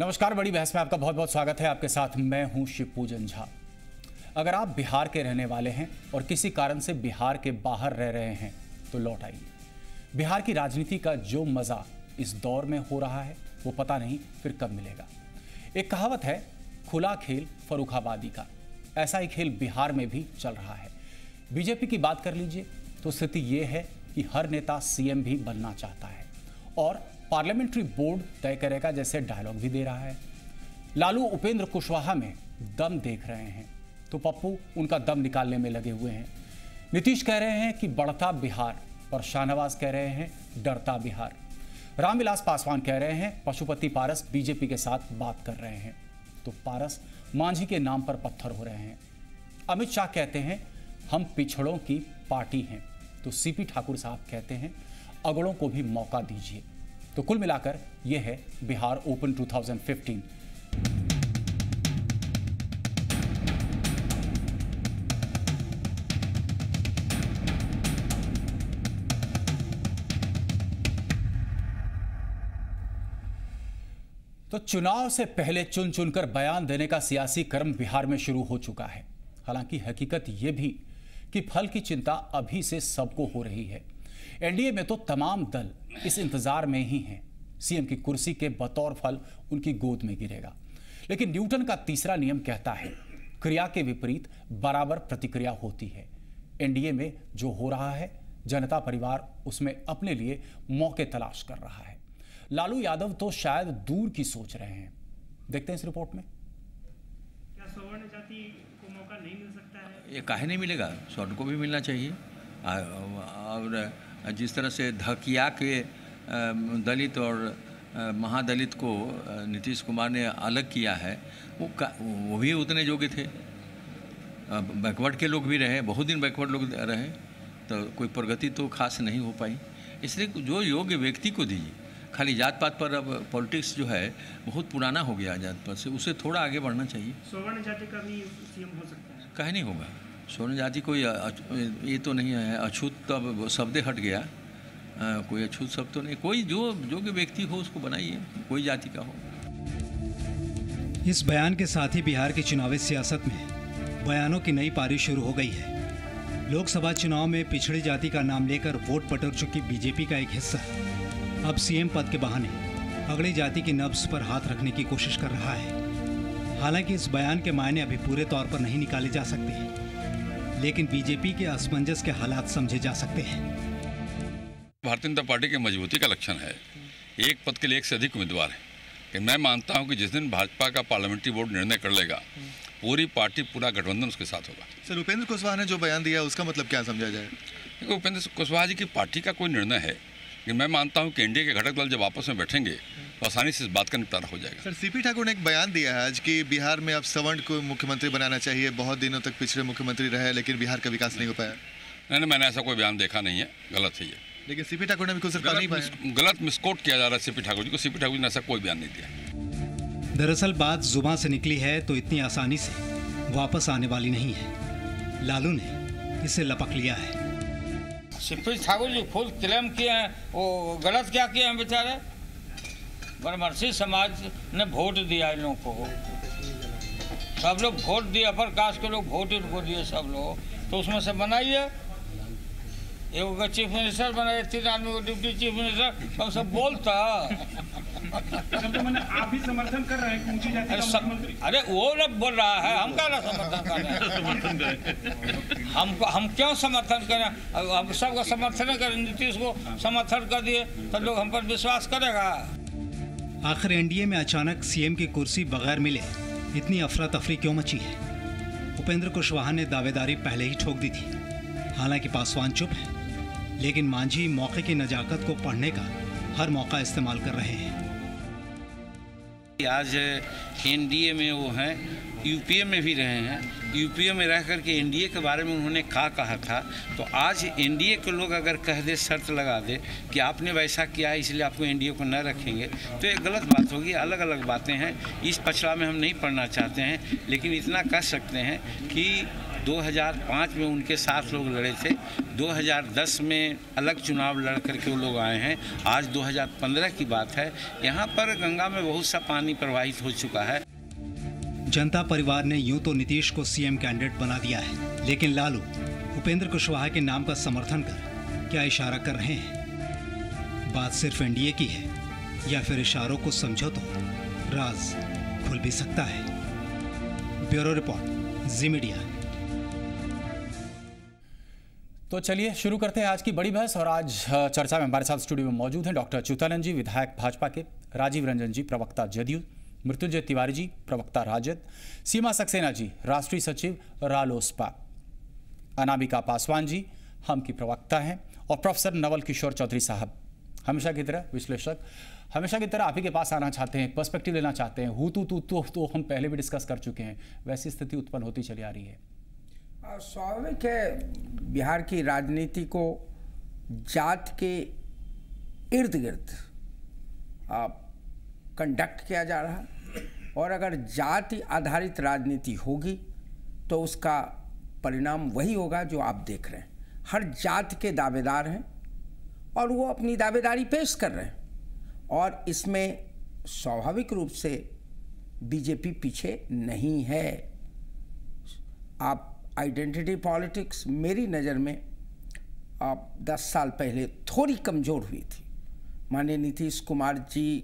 नमस्कार, बड़ी बहस में आपका बहुत बहुत स्वागत है। आपके साथ मैं हूं शिवपूजन झा। अगर आप बिहार के रहने वाले हैं और किसी कारण से बिहार के बाहर रह रहे हैं तो लौट आइए। बिहार की राजनीति का जो मजा इस दौर में हो रहा है वो पता नहीं फिर कब मिलेगा। एक कहावत है, खुला खेल फर्रुखाबादी का। ऐसा ही खेल बिहार में भी चल रहा है। बीजेपी की बात कर लीजिए तो स्थिति ये है कि हर नेता सीएम भी बनना चाहता है और पार्लियामेंट्री बोर्ड तय करेगा जैसे डायलॉग भी दे रहा है। लालू उपेंद्र कुशवाहा में दम देख रहे हैं तो पप्पू उनका दम निकालने में लगे हुए हैं। नीतीश कह रहे हैं कि बढ़ता बिहार और शाहनवाज कह रहे हैं डरता बिहार। रामविलास पासवान कह रहे हैं पशुपति पारस बीजेपी के साथ बात कर रहे हैं तो पारस मांझी के नाम पर पत्थर हो रहे हैं। अमित शाह कहते हैं हम पिछड़ों की पार्टी हैं तो सीपी ठाकुर साहब कहते हैं अगड़ों को भी मौका दीजिए। तो कुल मिलाकर यह है बिहार ओपन 2015। तो चुनाव से पहले चुन चुनकर बयान देने का सियासी क्रम बिहार में शुरू हो चुका है। हालांकि हकीकत यह भी कि फल की चिंता अभी से सबको हो रही है। एनडीए में तो तमाम दल इस इंतजार में ही हैं, सीएम की कुर्सी के बतौर फल उनकी गोद में गिरेगा। लेकिन न्यूटन का तीसरा नियम कहता है क्रिया के विपरीत बराबर प्रतिक्रिया होती है। एनडीए में जो हो रहा है जनता परिवार उसमें अपने लिए मौके तलाश कर रहा है। लालू यादव तो शायद दूर की सोच रहे हैं। देखते हैं इस रिपोर्ट में। क्या सवर्ण जाति को मौका नहीं मिल सकता है? ये काहे नहीं मिलेगा, स्वर्ण को भी मिलना चाहिए। और जिस तरह से धकिया के दलित और महादलित को नीतीश कुमार ने अलग किया है, वो भी उतने योग्य थे। बैकवर्ड के लोग भी रहे, बहुत दिन बैकवर्ड लोग रहे, तो कोई प्रगति तो खास नहीं हो पाई। इसलिए जो योग्य व्यक्ति को दीजिए। खाली जात पात पर अब पॉलिटिक्स जो है बहुत पुराना हो गया जात पात से, उसे थोड़ा आगे बढ़ना चाहिए। सवर्ण जाति का भी सीएम हो सकता है? काहे नहीं होगा। स्वर्ण जाति कोई ये तो नहीं है, अछूत तो अब शब्द हट गया। कोई अछूत शब्द तो नहीं, कोई जो योग्य व्यक्ति हो उसको बनाइए, कोई जाति का हो। इस बयान के साथ ही बिहार की चुनावी सियासत में बयानों की नई पारी शुरू हो गई है। लोकसभा चुनाव में पिछड़ी जाति का नाम लेकर वोट बटोर चुकी बीजेपी का एक हिस्सा अब सीएम पद के बहाने अगली जाति की नब्ज पर हाथ रखने की कोशिश कर रहा है। हालांकि इस बयान के मायने अभी पूरे तौर पर नहीं निकाले जा सकते, लेकिन बीजेपी के असमंजस के हालात समझे जा सकते हैं। भारतीय जनता पार्टी की मजबूती का लक्षण है एक पद के लिए एक से अधिक उम्मीदवार है। कि मैं मानता हूं कि जिस दिन भाजपा का पार्लियामेंट्री बोर्ड निर्णय कर लेगा, पूरी पार्टी पूरा गठबंधन उसके साथ होगा। सर, उपेंद्र कुशवाहा ने जो बयान दिया उसका मतलब क्या समझा जाए? देखो, उपेंद्र कुशवाहा जी की पार्टी का कोई निर्णय है कि मैं मानता हूं कि एनडीए के घटक दल जब आपस में बैठेंगे तो आसानी से इस बात का निपटारा हो जाएगा। सर, सीपी ठाकुर ने एक बयान दिया है आज कि बिहार में अब सवर्ण को मुख्यमंत्री बनाना चाहिए। बहुत दिनों तक पिछड़े मुख्यमंत्री रहे लेकिन बिहार का विकास नहीं हो पाया। नहीं, मैंने ऐसा कोई बयान देखा नहीं है, गलत है ये। लेकिन सीपी ठाकुर ने भी कुछ गलत मिसकोट किया जा रहा है सीपी ठाकुर जी को। सीपी ठाकुर जी ने ऐसा कोई बयान नहीं दिया। दरअसल बात जुबान से निकली है तो इतनी आसानी से वापस आने वाली नहीं है। लालू ने इसे लपक लिया है। CP Thakur ji full claim किए हैं, वो गलत क्या किए हैं बेचारे। बनमर्सी समाज ने वोट दिया इन लोगों को, सब लोग वोट दिए, अपर कास्ट के लोग वोट इनको दिए सब लोग, तो उसमें से बनाइए। एक को चीफ मिनिस्टर बनाइए, 3 आदमी को डिप्टी चीफ मिनिस्टर, हम सब बोलता। तो मैंने आप भी समर्थन कर रहे हैं ऊंची जाति का मुख्यमंत्री? अरे वो लोग बोल रहा है, हम क्या समर्थन कर रहे हैं? हम क्यों समर्थन करें? हम सबका समर्थन करें, नीतीश को समर्थन कर दिए तो लोग हम पर विश्वास करेगा। आखिर एनडीए में अचानक सीएम की कुर्सी बगैर मिले इतनी अफरा तफरी क्यों मची है? उपेंद्र कुशवाहा ने दावेदारी पहले ही ठोक दी थी। हालांकि पासवान चुप है, लेकिन मांझी मौके की नजाकत को पढ़ने का हर मौका इस्तेमाल कर रहे हैं। आज एनडीए में वो हैं, यूपीए में भी रहे हैं। यूपीए में रह करके एनडीए के बारे में उन्होंने कहा था, तो आज एनडीए के लोग अगर कह दे, शर्त लगा दे कि आपने वैसा किया है इसलिए आपको एनडीए को न रखेंगे, तो ये गलत बात होगी। अलग अलग बातें हैं, इस पछड़ा में हम नहीं पढ़ना चाहते हैं, लेकिन इतना कह सकते हैं कि 2005 में उनके साथ लोग लड़े थे, 2010 में अलग चुनाव लड़ करके वो लोग आए हैं। आज 2015 की बात है। यहाँ पर गंगा में बहुत सा पानी प्रवाहित हो चुका है। जनता परिवार ने यूं तो नीतीश को सीएम कैंडिडेट बना दिया है, लेकिन लालू उपेंद्र कुशवाहा के नाम का समर्थन कर क्या इशारा कर रहे हैं? बात सिर्फ एनडीए की है या फिर इशारों को समझो तो राज खुल भी सकता है। ब्यूरो रिपोर्ट, जी मीडिया। तो चलिए शुरू करते हैं आज की बड़ी बहस। और आज चर्चा में हमारे साथ स्टूडियो में मौजूद हैं डॉक्टर अच्युतानंद जी, विधायक भाजपा के, राजीव रंजन जी, प्रवक्ता जदयू, मृत्युंजय तिवारी जी, प्रवक्ता राजद, सीमा सक्सेना जी, राष्ट्रीय सचिव रालोसपा, अनामिका पासवान जी, हम की प्रवक्ता हैं, और प्रोफेसर नवल किशोर चौधरी साहब, हमेशा की तरह विश्लेषक, हमेशा की तरह आप ही के पास आना चाहते हैं, पर्सपेक्टिव लेना चाहते हैं। हु तो हम पहले भी डिस्कस कर चुके हैं, वैसी स्थिति उत्पन्न होती चली आ रही है। स्वाभाविक है, बिहार की राजनीति को जात के इर्द गिर्द कंडक्ट किया जा रहा है, और अगर जाति आधारित राजनीति होगी तो उसका परिणाम वही होगा जो आप देख रहे हैं। हर जात के दावेदार हैं और वो अपनी दावेदारी पेश कर रहे हैं, और इसमें स्वाभाविक रूप से बीजेपी पीछे नहीं है। आप आइडेंटिटी पॉलिटिक्स मेरी नज़र में आप 10 साल पहले थोड़ी कमज़ोर हुई थी। माननीय नीतीश कुमार जी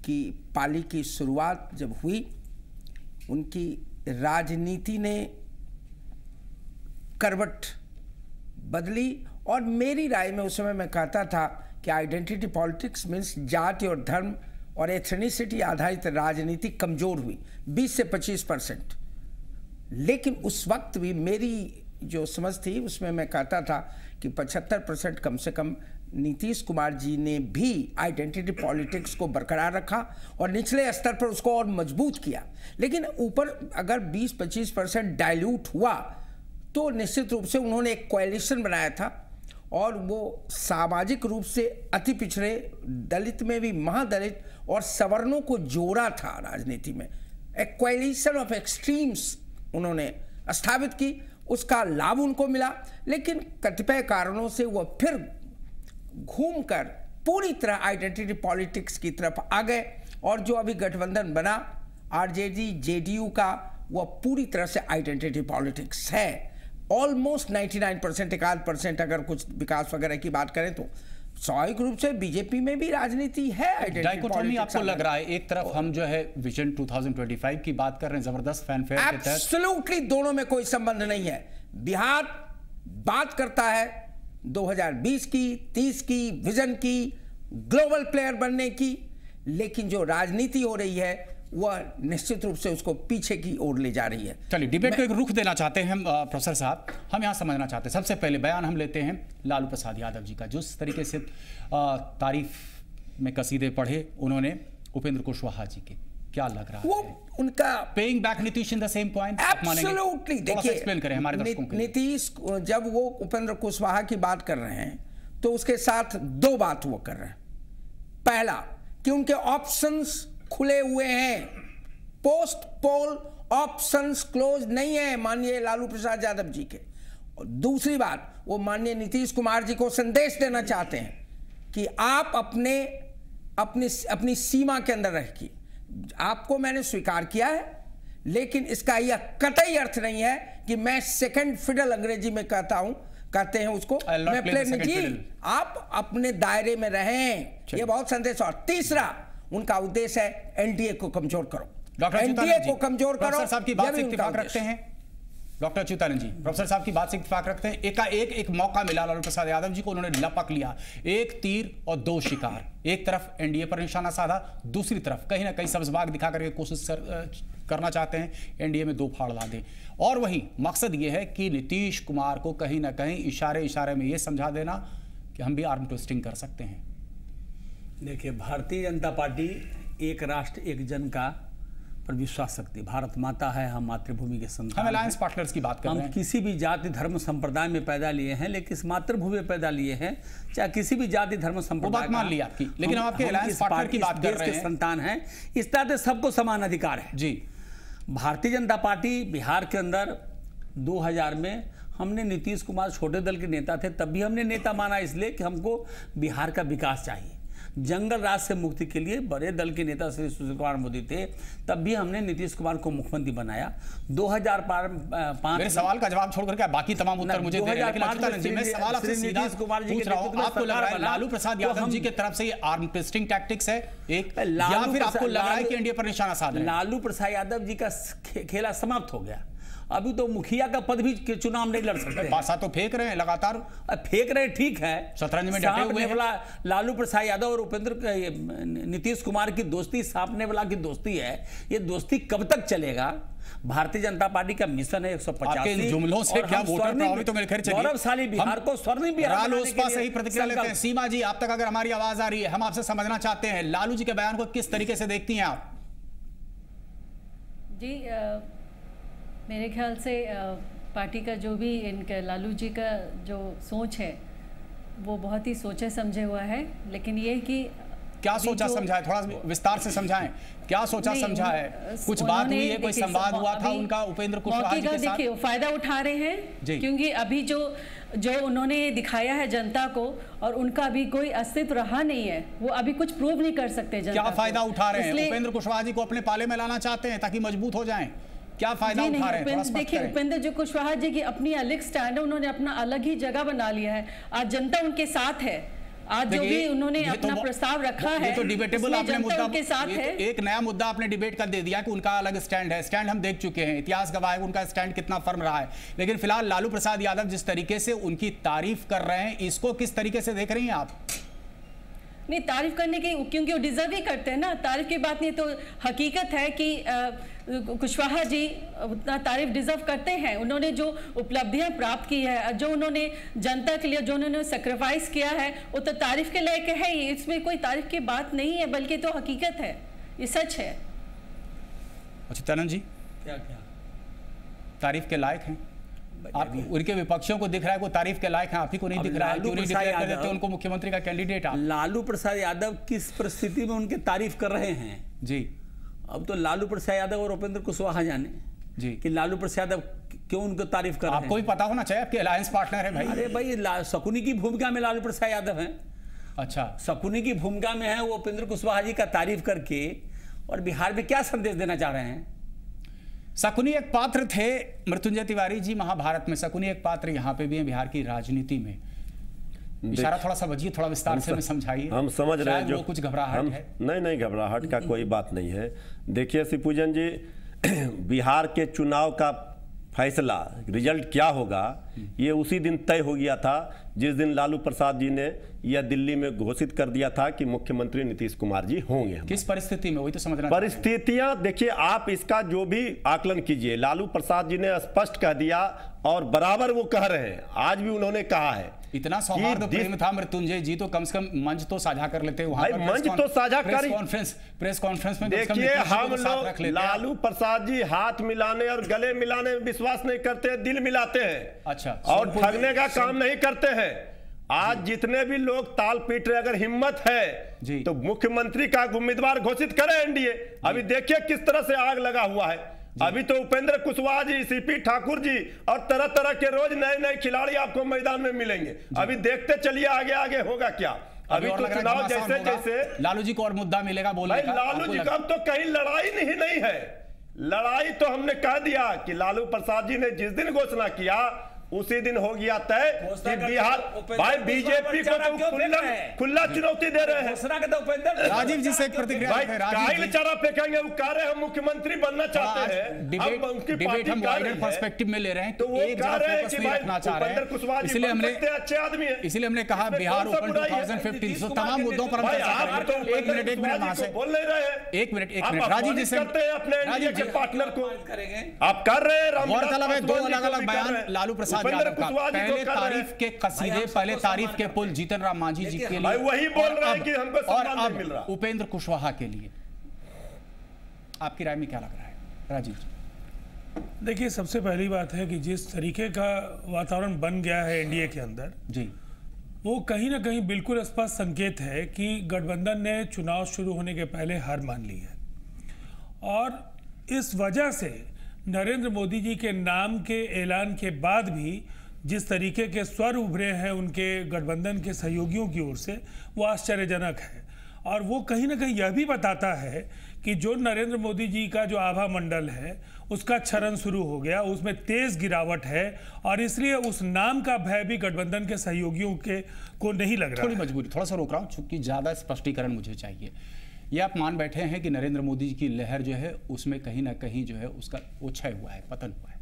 की पाली की शुरुआत जब हुई, उनकी राजनीति ने करवट बदली, और मेरी राय में उस समय मैं कहता था कि आइडेंटिटी पॉलिटिक्स मीन्स जाति और धर्म और एथनिसिटी आधारित राजनीति कमज़ोर हुई 20 से 25%। लेकिन उस वक्त भी मेरी जो समझ थी उसमें मैं कहता था कि 75% कम से कम नीतीश कुमार जी ने भी आइडेंटिटी पॉलिटिक्स को बरकरार रखा और निचले स्तर पर उसको और मजबूत किया। लेकिन ऊपर अगर 20-25% डाइल्यूट हुआ तो निश्चित रूप से उन्होंने एक कोएलिशन बनाया था, और वो सामाजिक रूप से अति पिछड़े, दलित में भी महादलित और सवर्णों को जोड़ा था राजनीति में। एक कोएलिशन ऑफ एक्सट्रीम्स उन्होंने स्थापित की, उसका लाभ उनको मिला। लेकिन कतिपय कारणों से वो फिर घूमकर पूरी तरह आइडेंटिटी पॉलिटिक्स की तरफ आ गए, और जो अभी गठबंधन बना आरजेडी जेडीयू का, वह पूरी तरह से आइडेंटिटी पॉलिटिक्स है। ऑलमोस्ट 99%, 1% अगर कुछ विकास वगैरह की बात करें तो स्वाभाविक रूप से बीजेपी में भी राजनीति है। डाइकोटोमी आपको लग रहा है, एक तरफ हम जो है विजन 2025 की बात कर रहे हैं, जबरदस्त फैनफेयर के तहत। एब्सोल्युटली दोनों में कोई संबंध नहीं है। बिहार बात करता है 2020 की, 30 की, विजन की, ग्लोबल प्लेयर बनने की, लेकिन जो राजनीति हो रही है वह निश्चित रूप से उसको पीछे की ओर ले जा रही है। चलिए डिबेट को एक रुख देना चाहते हैं प्रोफेसर साहब, हम यहाँ समझना चाहते हैं। सबसे पहले बयान हम लेते हैं लालू प्रसाद यादव जी का, जिस तरीके से तारीफ में कसीदे पढ़े उन्होंने उपेंद्र कुशवाहा जी के, क्या लग रहा वो है उनका paying back Nitish in the same point? Absolutely. देखिए, एक्सप्लेन करें हमारे दर्शकों के लिए। नीतीश जब वो उपेंद्र कुशवाहा की बात कर रहे हैं तो उसके साथ दो बात वो कर रहे हैं। पहला कि उनके ऑप्शंस खुले हुए हैं, पोस्ट पोल ऑप्शंस क्लोज नहीं है माननीय लालू प्रसाद यादव जी के। और दूसरी बात, वो माननीय नीतीश कुमार जी को संदेश देना चाहते हैं कि आप अपनी सीमा के अंदर रहिए। आपको मैंने स्वीकार किया है, लेकिन इसका यह कतई अर्थ नहीं है कि मैं सेकंड फिडल अंग्रेजी में कहते हैं उसको, मैं प्ले नहीं। आप अपने दायरे में रहें, ये बहुत संदेश। और तीसरा उनका उद्देश्य है एनडीए को कमजोर करो, एनडीए को कमजोर करो। प्रोफेसर साहब की बात से इत्तेफाक रखते हैं डॉक्टर अच्युतानंद जी, प्रोफेसर साहब की बात से इत्तेफाक रखते हैं। एक मौका मिला लालू प्रसाद यादव जी को, उन्होंने लपक लिया, एक तीर और दो शिकार। एक तरफ एनडीए पर निशाना साधा, दूसरी तरफ कहीं ना कहीं सब्जबाग दिखा करके कोशिश करना चाहते हैं एनडीए में दो फाड़ ला दें। और वही मकसद ये है कि नीतीश कुमार को कहीं ना कहीं इशारे में ये समझा देना कि हम भी आर्म ट्विस्टिंग कर सकते हैं। देखिए, भारतीय जनता पार्टी एक राष्ट्र एक जन का पर विश्वास रखती है। भारत माता है, हम मातृभूमि के संतान। हम अलायंस पार्टनर्स की बात कर रहे हैं। हम किसी भी जाति धर्म संप्रदाय में पैदा लिए हैं, लेकिन इस मातृभूमि में पैदा लिए हैं, चाहे किसी भी जाति धर्म संप्रदाय। बात मान ली आपकी, लेकिन हम आपके अलायंस पार्टनर की बात कर रहे हैं। संतान है, इस तरह से सबको समान अधिकार है जी। भारतीय जनता पार्टी बिहार के अंदर 2000 में हमने नीतीश कुमार छोटे दल के नेता थे, तब भी हमने नेता माना इसलिए कि हमको बिहार का विकास चाहिए। जंगल राज से मुक्ति के लिए बड़े दल के नेता श्री सुशील कुमार मोदी थे, तब भी हमने नीतीश कुमार को मुख्यमंत्री बनाया। 2005 मेरे सवाल का जवाब छोड़कर क्या बाकी तमाम उत्तर मुझे दे रहे हैं, लेकिन अच्युतानंद जी मैं सवाल आपसे सीधा पूछ रहा हूं, आपको लग रहा है लालू प्रसाद यादव जी की तरफ से ये आर्म ट्विस्टिंग टैक्टिक्स है एक, या फिर आपको लग रहा है कि एनडीए पर निशाना साध रहे हैं? लालू प्रसाद यादव जी का खेला समाप्त हो गया, अभी तो मुखिया का पद भी चुनाव नहीं लड़ सकते। पासा तो फेंक रहे हैं लगातार, फेंक रहे हैं, ठीक है, शतरंज में डटे हुए हैं। लालू प्रसाद यादव और नीतीश कुमार की दोस्ती सांपने वाला की दोस्ती है, ये दोस्ती कब तक चलेगा? भारतीय जनता पार्टी का मिशन है 150 जुमलों से क्या वोटर प्रभावित, तो मेरे ख्याल चलिए गौरवशाली बिहार को स्वर्णिम बिहार रालोसपा से ही प्रतिक्रिया लेते हैं। सीमा जी, आप तक अगर हमारी आवाज आ रही है, हम आपसे समझना चाहते हैं लालू जी के बयान को किस तरीके से देखती हैं आप? जी मेरे ख्याल से पार्टी का जो भी इनका लालू जी का जो सोच है वो बहुत ही सोचे समझे हुआ है, लेकिन ये कि क्या सोचा समझा है, थोड़ा विस्तार से समझाएं, क्या सोचा समझा है? कुछ बात हुई है, कोई संवाद हुआ था उनका उपेंद्र कुशवाहा जी के साथ? देखिए फायदा उठा रहे हैं, क्योंकि अभी जो उन्होंने दिखाया है जनता को, और उनका अभी कोई अस्तित्व रहा नहीं है, वो अभी कुछ प्रूव नहीं कर सकते जनता क्या फायदा उठा रहे हैं? इसलिए उपेंद्र कुशवाहा जी को अपने पाले में लाना चाहते हैं ताकि मजबूत हो जाएं, क्या फायदा उठा रहे हैं? देखिए उपेंद्र जो कुशवाहा जी की अपनी अलग स्टैंड है, उन्होंने अपना अलग ही जगह बना लिया है, आज जनता उनके साथ है। आज जो भी उन्होंने अपना प्रस्ताव रखा है, ये तो डिबेटेबल आपने मुद्दा उनके साथ है। एक नया मुद्दा आपने डिबेट कर दे दिया कि उनका अलग स्टैंड है। स्टैंड हम देख चुके हैं, इतिहास गवाह है उनका स्टैंड कितना फर्म रहा है, लेकिन फिलहाल लालू प्रसाद यादव जिस तरीके से उनकी तारीफ कर रहे हैं, इसको किस तरीके से देख रही हैं आप? नहीं, तारीफ करने की, क्योंकि वो डिजर्व ही करते हैं ना, तारीफ की बात नहीं, तो हकीकत है कि कुशवाहा जी उतना तारीफ डिजर्व करते हैं। उन्होंने जो उपलब्धियां प्राप्त की है, जो उन्होंने जनता के लिए जो उन्होंने सेक्रीफाइस किया है, वो तो तारीफ के लायक है ही, इसमें कोई तारीफ की बात नहीं है, बल्कि तो हकीकत है, ये सच है। अच्युतानंद जी, क्या तारीफ के लायक हैं आप? उनके विपक्षियों को दिख रहा है वो तारीफ के लायक हैं, आप ही को नहीं दिख रहा है, क्यों नहीं डिक्लेयर कर देते उनको मुख्यमंत्री का कैंडिडेट आप? लालू प्रसाद यादव किस परिस्थिति में उनके तारीफ कर रहे हैं जी? अब तो लालू प्रसाद यादव और उपेंद्र कुशवाहा जाने जी कि लालू प्रसाद यादव क्यों उनको तारीफ कर रहे हैं। आपको भी पता होना चाहिए, आपके अलायंस पार्टनर है भाई। अरे भाई, शकुनी की भूमिका में लालू प्रसाद यादव हैं। अच्छा, शकुनी की भूमिका में है वो उपेंद्र कुशवाहा जी का तारीफ करके, और बिहार में क्या संदेश देना चाह रहे हैं? शकुनी एक पात्र थे, मृत्युंजय तिवारी जी, महाभारत में शकुनी एक पात्र यहाँ पे भी है बिहार की राजनीति में। इशारा थोड़ा समझिए, थोड़ा विस्तार से समझाइए। हम समझ रहे हैं, जो कुछ घबराहट है। नहीं, घबराहट का कोई बात नहीं है। देखिए शिवपूजन जी, बिहार के चुनाव का फैसला, रिजल्ट क्या होगा, ये उसी दिन तय हो गया था जिस दिन लालू प्रसाद जी ने यह दिल्ली में घोषित कर दिया था कि मुख्यमंत्री नीतीश कुमार जी होंगे। किस परिस्थिति में, वही तो समझना। परिस्थितियां देखिए, आप इसका जो भी आकलन कीजिए, लालू प्रसाद जी ने स्पष्ट कह दिया, और बराबर वो कह रहे हैं, आज भी उन्होंने कहा है। इतना सौहार्द प्रेम था मृत्युंजय जी, तो कम से कम मंच तो साझा कर लेते वहां पर, मंच तो साझा कर, प्रेस कॉन्फ्रेंस में। देखिए, हम लोग लालू प्रसाद जी हाथ मिलाने और गले मिलाने में विश्वास नहीं करते, दिल मिलाते हैं। अच्छा, और ठगने का काम नहीं करते हैं। आज जितने भी लोग ताल पीट रहे, अगर हिम्मत है तो मुख्यमंत्री का उम्मीदवार घोषित करें एनडीए। अभी देखिए किस तरह से आग लगा हुआ है। अभी तो उपेंद्र कुशवाहा जी, सीपी ठाकुर जी और तरह तरह के रोज नए खिलाड़ी आपको मैदान में मिलेंगे। अभी देखते चलिए आगे आगे होगा क्या। अभी तो चुनाव जैसे लालू जी को और मुद्दा मिलेगा बोलने का। लालू जी का अब तो कहीं लड़ाई नहीं है। लड़ाई तो हमने कह दिया कि लालू प्रसाद जी ने जिस दिन घोषणा किया उसी दिन हो गया तय कि बिहार, भाई बीजेपी को तो खुला चुनौती दे रहे हैं। राजीव जी से एक प्रतिक्रिया है, चारा फेंकेंगे, वो कह रहे हैं हम मुख्यमंत्री बनना चाहते हैं। डिबेट हम वाइडर पर्सपेक्टिव में ले रहे हैं, तो वो कह रहे हैं कि रखना चाह रहे हैं, इसलिए हमने अच्छे आदमी है, इसलिए हमने कहा बिहार ओपन 2015, तो तमाम मुद्दों पर हम चर्चा करेंगे। एक मिनट वहां से बोल नहीं रहे हैं, एक मिनट राजीव जी से अपने पार्टनर को आप कर रहे हैं। गौरतलब है, दो अलग अलग बयान लालू प्रसाद यादव का, पहले तारीफ के कसीदे, पहले तारीफ के पुल जीतन राम मांझी जी के लिए, वही बोल रहे हैं कि हमको सम्मान नहीं मिल रहा। उपेंद्र कुशवाहा के लिए आपकी राय में क्या लग रहा है राजीव जी? देखिए, सबसे पहली बात है कि जिस तरीके का वातावरण बन गया है एनडीए के अंदर जी, वो कहीं ना कहीं बिल्कुल स्पष्ट संकेत है कि गठबंधन ने चुनाव शुरू होने के पहले हार मान ली है, और इस वजह से नरेंद्र मोदी जी के नाम के ऐलान के बाद भी जिस तरीके के स्वर उभरे हैं उनके गठबंधन के सहयोगियों की ओर से, वो आश्चर्यजनक है। और वो कहीं ना कहीं यह भी बताता है कि जो नरेंद्र मोदी जी का जो आभा मंडल है उसका क्षरण शुरू हो गया, उसमें तेज गिरावट है, और इसलिए उस नाम का भय भी गठबंधन के सहयोगियों के को नहीं लग रहा। थोड़ी मजबूरी, थोड़ा सा रोक रहा हूँ क्योंकि ज़्यादा स्पष्टीकरण मुझे चाहिए। ये आप मान बैठे हैं कि नरेंद्र मोदी जी की लहर जो है उसमें कहीं ना कहीं जो है उसका क्षय हुआ है, पतन हुआ है,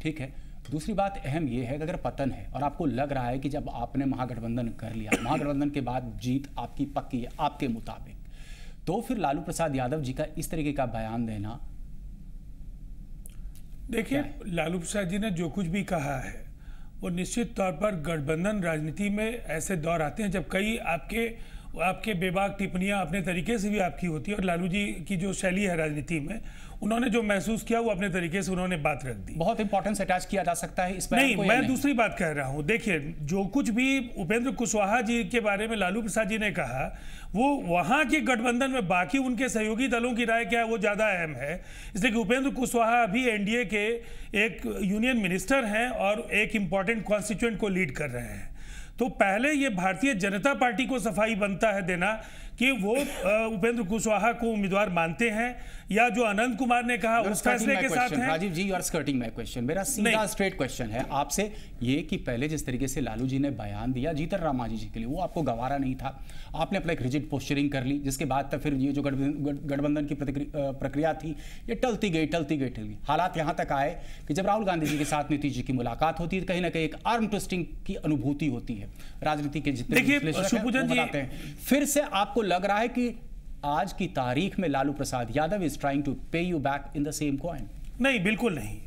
ठीक है। दूसरी बात अहम ये है कि अगर पतन है और आपको लग रहा है कि जब आपने महागठबंधन कर लिया, महागठबंधन के बाद जीत आपकी पक्की है आपके मुताबिक, तो फिर लालू प्रसाद यादव जी का इस तरीके का बयान देना, देखिए लालू प्रसाद जी ने जो कुछ भी कहा है वो निश्चित तौर पर गठबंधन राजनीति में ऐसे दौर आते हैं जब कई आपके बेबाक टिप्पणियां अपने तरीके से भी आपकी होती है, और लालू जी की जो शैली है राजनीति में, उन्होंने जो महसूस किया वो अपने तरीके से उन्होंने बात रख दी। बहुत इंपॉर्टेंस अटैच किया जा सकता है इस पर। नहीं, मैं दूसरी बात कह रहा हूं। देखिए, जो कुछ भी उपेंद्र कुशवाहा जी के बारे में लालू प्रसाद जी ने कहा, वो वहां के गठबंधन में बाकी उनके सहयोगी दलों की राय क्या है वो ज्यादा अहम है। इसलिए कि उपेंद्र कुशवाहा अभी एनडीए के एक यूनियन मिनिस्टर हैं और एक इंपॉर्टेंट कॉन्स्टिट्यूएंट को लीड कर रहे हैं। तो पहले ये भारतीय जनता पार्टी को सफाई बनता है देना कि वो उपेंद्र कुशवाहा को उम्मीदवार मानते हैं, या जो अनंत कुमार ने कहा उस फैसले के साथ हैं। Rajiv ji, you are skirting my question. मेरा सीधा स्ट्रेट क्वेश्चन है आपसे ये कि पहले जिस तरीके से लालू जी ने बयान दिया जीतन राम मांझी जी के लिए, वो आपको गवारा नहीं था, आपने अपना एक रिजिड पोस्चरिंग कर ली, जिसके बाद तक फिर ये जो गठबंधन की प्रक्रिया थी ये टलती गई। हालात यहाँ तक आए कि जब राहुल गांधी जी के साथ नीतीश जी की मुलाकात होती है, कहीं ना कहीं एक आर्म ट्विस्टिंग की अनुभूति होती है। राजनीति के जितने बताते हैं, फिर से आपको लग रहा है कि आज की तारीख में Lalu Prasad Yadav is trying to पे you back in the same coin? नहीं, बिल्कुल नहीं।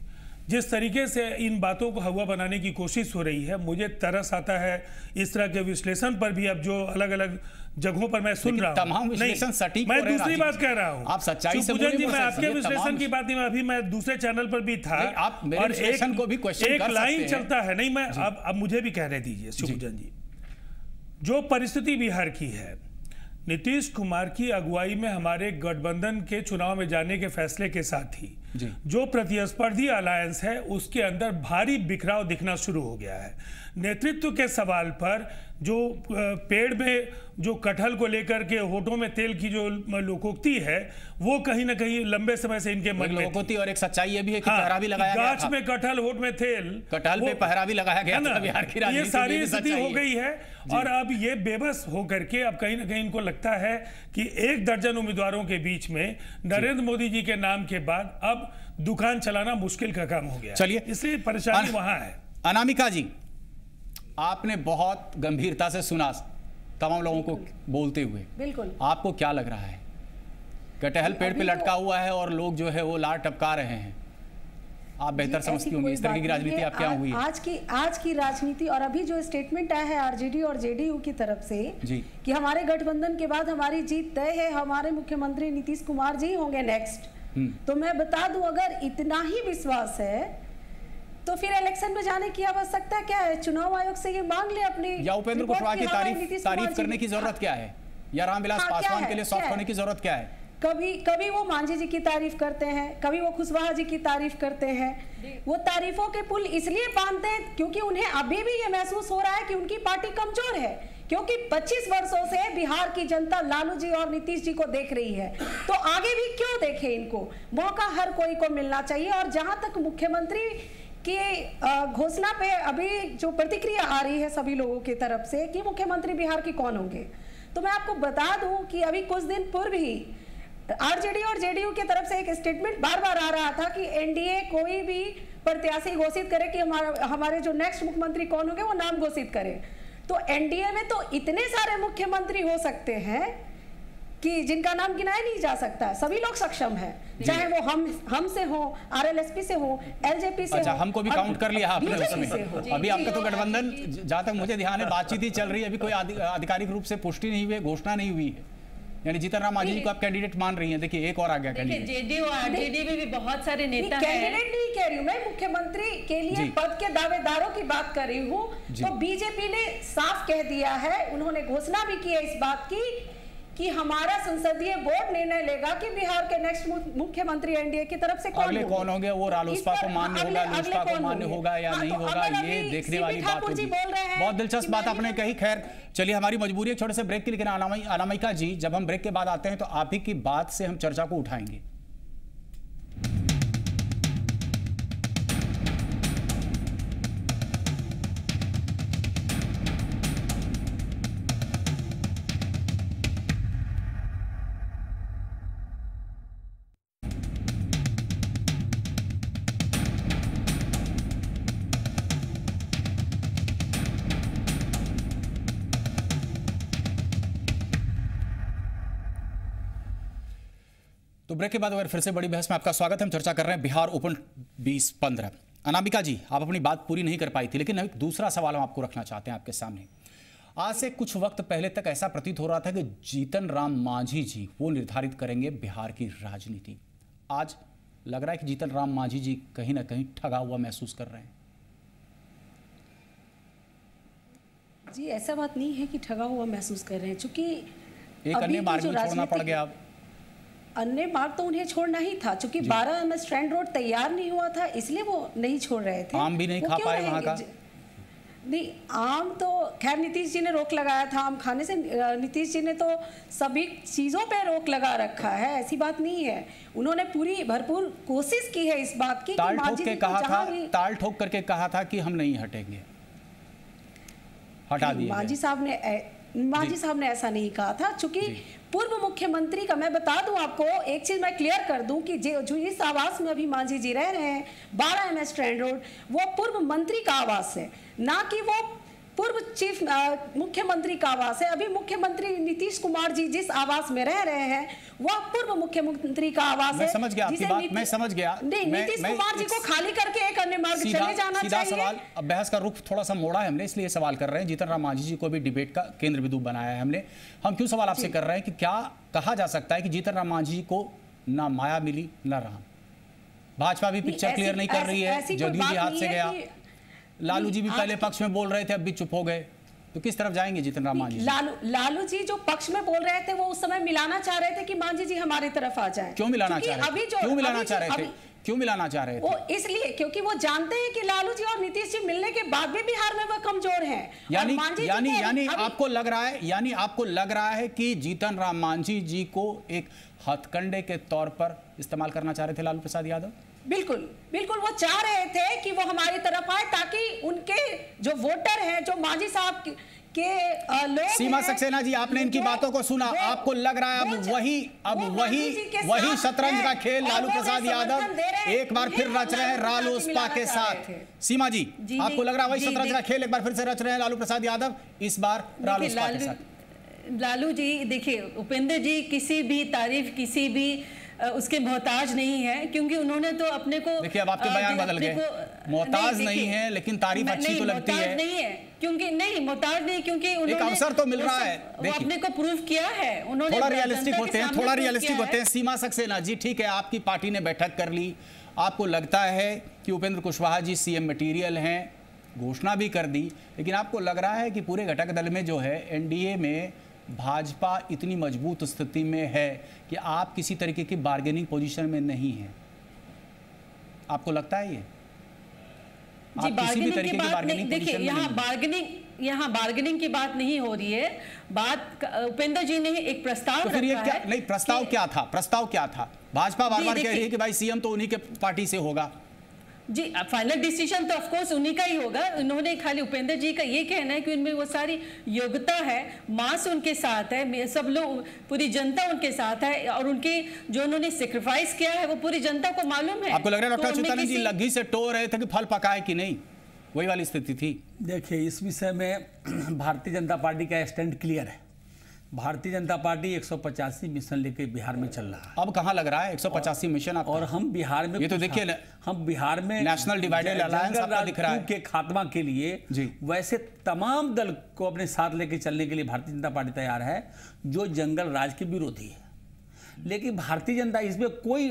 जिस तरीके से इन बातों को हवा बनाने की कोशिश हो रही है, मुझे तरस आता है इस तरह के विश्लेषण पर भी। अब जो अलग अलग जगहों पर मैं सुन रहा हूं, तमाम विश्लेषण सटीक मैं दूसरी बात कह रहा हूं। आप सच्चाई से बोलिए, मैं आपके विश्लेषण की बात नहीं, अभी मैं दूसरे चैनल पर भी था, आप मेरे विश्लेषण को भी क्वेश्चन कर सकते हैं। एक लाइन चलता है। नहीं, मैं अब मुझे भी कहने दीजिए शिवपूजन जी। जो परिस्थिति बिहार की है, नीतीश कुमार की अगुवाई में हमारे गठबंधन के चुनाव में जाने के फैसले के साथ ही जो प्रतिस्पर्धी अलायंस है उसके अंदर भारी बिखराव दिखना शुरू हो गया है। नेतृत्व के सवाल पर जो पेड़ में जो कटहल को लेकर के होठों में तेल की जो लोकोक्ति है, वो कहीं ना कहीं लंबे समय से इनके मन में लोकोक्ति। और एक सच्चाई ये भी है कि पहरा भी लगाया गया था। गाछ में कटहल, होठ में तेल, कटहल पे पहरा भी लगाया गया था बिहार की राजनीति में। ये सारी स्थिति हो गई है और अब ये बेबस होकर के अब कहीं ना कहीं इनको लगता है कि 1 दर्जन उम्मीदवारों के बीच में नरेंद्र मोदी जी के नाम के बाद अब दुकान चलाना मुश्किल का काम हो गया। चलिए, इसलिए परेशानी वहां है। अनामिका जी, आपने बहुत गंभीरता से सुना तमाम लोगों को बोलते हुए, बिल्कुल आपको क्या लग रहा है? कटहल पेड़ पे लटका हुआ है और लोग जो है वो लार टपका रहे हैं, आप बेहतर समझती होंगी इस तरह की राजनीति आप क्या हुई है? आज की राजनीति और अभी जो स्टेटमेंट आया है आरजेडी और जेडीयू की तरफ से कि हमारे गठबंधन के बाद हमारी जीत तय है, हमारे मुख्यमंत्री नीतीश कुमार जी होंगे नेक्स्ट, तो मैं बता दूं अगर इतना ही विश्वास है तो फिर इलेक्शन में जाने की आवश्यकता क्या है? चुनाव आयोग से ये मांग ले अपनी, या उपेंद्र कुशवाहा की तारीफ करने की जरूरत क्या है, या रामविलास पासवान के लिए सॉफ्ट होने की जरूरत क्या है? कभी वो मांझी जी की तारीफ करते हैं, कभी वो कुशवाहा जी की तारीफ करते हैं। वो तारीफों के पुल इसलिए बांधते हैं क्योंकि उन्हें अभी भी ये महसूस हो रहा है कि उनकी पार्टी कमजोर है, क्योंकि 25 वर्षों से बिहार की जनता लालू जी और नीतीश जी को देख रही है, तो आगे भी क्यों देखे? इनको मौका हर कोई को मिलना चाहिए। और जहां तक मुख्यमंत्री की घोषणा पे अभी जो प्रतिक्रिया आ रही है सभी लोगों की तरफ से कि मुख्यमंत्री बिहार के कौन होंगे, तो मैं आपको बता दूं कि अभी कुछ दिन पूर्व ही आरजेडी और जेडीयू की तरफ से एक स्टेटमेंट बार बार आ रहा था कि एनडीए कोई भी प्रत्याशी घोषित करे कि हमारे जो नेक्स्ट मुख्यमंत्री कौन होंगे वो नाम घोषित करे। तो एनडीए में तो इतने सारे मुख्यमंत्री हो सकते हैं कि जिनका नाम गिनाया नहीं जा सकता। सभी लोग सक्षम हैं, चाहे वो हम से हो, आरएलएसपी से हो, एलजेपी से अच्छा, हो, हमको भी काउंट कर लिया आपने उसमें। अभी आपका तो गठबंधन, जहां तक मुझे ध्यान है, बातचीत ही चल रही है, अभी कोई आधिकारिक रूप से पुष्टि नहीं हुई है, घोषणा नहीं हुई है। यानी जीतन राम मांझी जी को आप कैंडिडेट मान रही हैं? देखिए एक और आ गया कैंडिडेट। जेडीयू और आरजेडी में भी बहुत सारे नेता हैं। कैंडिडेट नहीं कह रही हूँ मैं, मुख्यमंत्री के लिए पद के दावेदारों की बात कर रही हूँ। तो बीजेपी ने साफ कह दिया है, उन्होंने घोषणा भी की है इस बात की कि हमारा संसदीय बोर्ड निर्णय लेगा कि बिहार के नेक्स्ट मुख्यमंत्री एनडीए की तरफ से कौन होंगे, वो रालोसपा को मान्य होगा, लोजपा को मान्य होगा या नहीं होगा, ये देखने वाली बात होगी। बहुत दिलचस्प बात आपने कही। खैर चलिए, हमारी मजबूरी है छोटे से ब्रेक की, लेकिन अनामिका जी, जब हम ब्रेक के बाद आते हैं तो आप ही की बात से हम चर्चा को उठाएंगे। तो ब्रेक के बाद अगर फिर से बड़ी बहस में आपका स्वागत है। हम चर्चा कर रहे हैं बिहार ओपन 2015। अनामिका जी, आप अपनी बात पूरी नहीं कर पाई थी, लेकिन एक दूसरा सवाल हम आपको रखना चाहते हैं आपके सामने। आज से कुछ वक्त पहले तक ऐसा प्रतीत हो रहा था कि जीतन राम मांझी जी वो निर्धारित करेंगे बिहार की राजनीति। आज लग रहा है कि जीतन राम मांझी जी कहीं ना कहीं ठगा हुआ महसूस कर रहे हैं। जी, ऐसा बात नहीं है कि ठगा हुआ महसूस कर रहे हैं, चूंकि एक अन्य मार्ग में छोड़ना पड़ गया। अब अन्य मार्ग तो उन्हें छोड़ना ही था, क्योंकि 12 MS स्ट्रैंड रोड तैयार नहीं हुआ था, इसलिए वो नहीं छोड़ रहे थे। आम भी नहीं खा पाए वहां का। नहीं, आम तो खैर नीतीश जी ने रोक लगाया था आम खाने से। नीतीश जी ने तो सभी चीजों पे रोक लगा रखा है, ऐसी बात नहीं है। उन्होंने पूरी भरपूर कोशिश की है इस बात की। ताल ठोक करके कहा था कि हम नहीं हटेंगे, हटा दिए। मांझी साहब ने ऐसा नहीं कहा था, चूंकि पूर्व मुख्यमंत्री का, मैं बता दूं आपको, एक चीज मैं क्लियर कर दूं कि जो इस आवास में अभी मांझी जी रह रहे हैं 12 MS स्ट्रैंड रोड, वो पूर्व मंत्री का आवास है, ना कि वो पूर्व चीफ मुख्यमंत्री का आवास है। अभी मुख्यमंत्री नीतीश कुमार जी जिस आवास में रह रहे हैं वह पूर्व मुख्यमंत्री का आवास है। मैं समझ गया आपकी बात, मैं समझ गया। नीतीश कुमार जी को खाली करके एक अन्य मार्ग चले जाना चाहिए। सवाल, अब बहस का रुख थोड़ा सा मोड़ा है हमने, इसलिए सवाल कर रहे हैं। जीतन राम मांझी जी को भी डिबेट का केंद्र बिंदु बनाया है हमने। हम क्यों सवाल आपसे कर रहे हैं कि क्या कहा जा सकता है कि जीतन राम मांझी जी को ना माया मिली ना राम? भाजपा भी पिक्चर क्लियर नहीं कर रही है, जदयू भी हाथ से गया, लालू जी भी पहले पक्ष में बोल रहे थे, अब भी चुप हो गए, तो किस तरफ जाएंगे जीतन राम मांझी? लालू जी जो पक्ष में बोल रहे थे वो उस समय मिलाना चाह रहे थे कि मांझी जी हमारी तरफ आ जाए। क्यों मिलाना चाह रहे थे? क्यों मिलाना चाह रहे थे? क्यों मिलाना चाह रहे थे? वो इसलिए क्योंकि वो जानते हैं कि लालू जी और नीतीश जी मिलने के बाद भी बिहार में वो कमजोर हैं। यानी आपको लग रहा है कि जीतन राम मांझी जी को एक हथकंडे के तौर पर इस्तेमाल करना चाह रहे थे लालू प्रसाद यादव? बिल्कुल बिल्कुल, वो चाह रहे थे कि वो हमारी तरफ आए, ताकि उनके जो वोटर हैं, जो मांझी साहब के लोग। सीमा सक्सेना जी, आपने इनकी बातों को सुना, आपको लग रहा है अब वही शतरंज का खेल लालू प्रसाद यादव एक बार फिर रच रहे हैं रालोसपा के साथ? सीमा जी, आपको लग रहा है वही शतरंज का खेल एक बार फिर से रच रहे हैं लालू प्रसाद यादव इस बार रालोसपा के साथ? लालू जी, देखिए, उपेंद्र जी किसी भी तारीफ, किसी भी उसके मोहताज नहीं है, क्योंकि उन्होंने तो अपने को, देखिए अब आपके बयान बदल गए, मोहताज नहीं है लेकिन तारीफ अच्छी तो लगती है। नहीं है, क्योंकि नहीं, मोहताज नहीं, क्योंकि उन्होंने एक अवसर तो मिल रहा है, वो अपने को प्रूव किया है। उन्होंने थोड़ा रियलिस्टिक होते हैं। सीमा सक्सेना जी, ठीक है, आपकी पार्टी ने बैठक कर ली, आपको लगता है कि उपेंद्र कुशवाहा जी सीएम मटेरियल हैं, घोषणा भी कर दी, लेकिन आपको लग रहा है कि पूरे घटक दल में जो है एनडीए में भाजपा इतनी मजबूत स्थिति में है कि आप किसी तरीके की बार्गेनिंग पोजीशन में नहीं हैं? आपको लगता है ये? आप किसी भी तरीके की बार्गेनिंग, देखिए यहाँ बार्गेनिंग की बात नहीं हो रही है। बात उपेंद्र जी ने एक प्रस्ताव रखा है। नहीं, प्रस्ताव क्या था? भाजपा बार-बार कह रही है कि भाई सीएम तो उन्हीं के पार्टी से होगा। जी, फाइनल डिसीजन तो ऑफ कोर्स उन्हीं का ही होगा। उन्होंने खाली उपेंद्र जी का ये कहना है कि उनमें वो सारी योग्यता है, मास उनके साथ है, सब लोग, पूरी जनता उनके साथ है, और उनके जो उन्होंने सेक्रीफाइस किया है वो पूरी जनता को मालूम है। आपको लग रहा है डॉक्टर अच्युतानंद जी लग्गी से टो रहे थे कि फल पका है कि नहीं? वही वाली स्थिति थी। देखिए, इस विषय में भारतीय जनता पार्टी का स्टैंड क्लियर है। भारतीय जनता पार्टी 185 मिशन लेके बिहार में चल रहा है। अब कहाँ लग रहा है 185 मिशन? और हम बिहार में, ये तो देखिए, हम बिहार में नेशनल डिवाइडेड अलायंस आपका दिख रहा है के खात्मा के लिए वैसे तमाम दल को अपने साथ लेके चलने के लिए भारतीय जनता पार्टी तैयार है, जो जंगल राज के विरोधी है। लेकिन भारतीय जनता इसमें कोई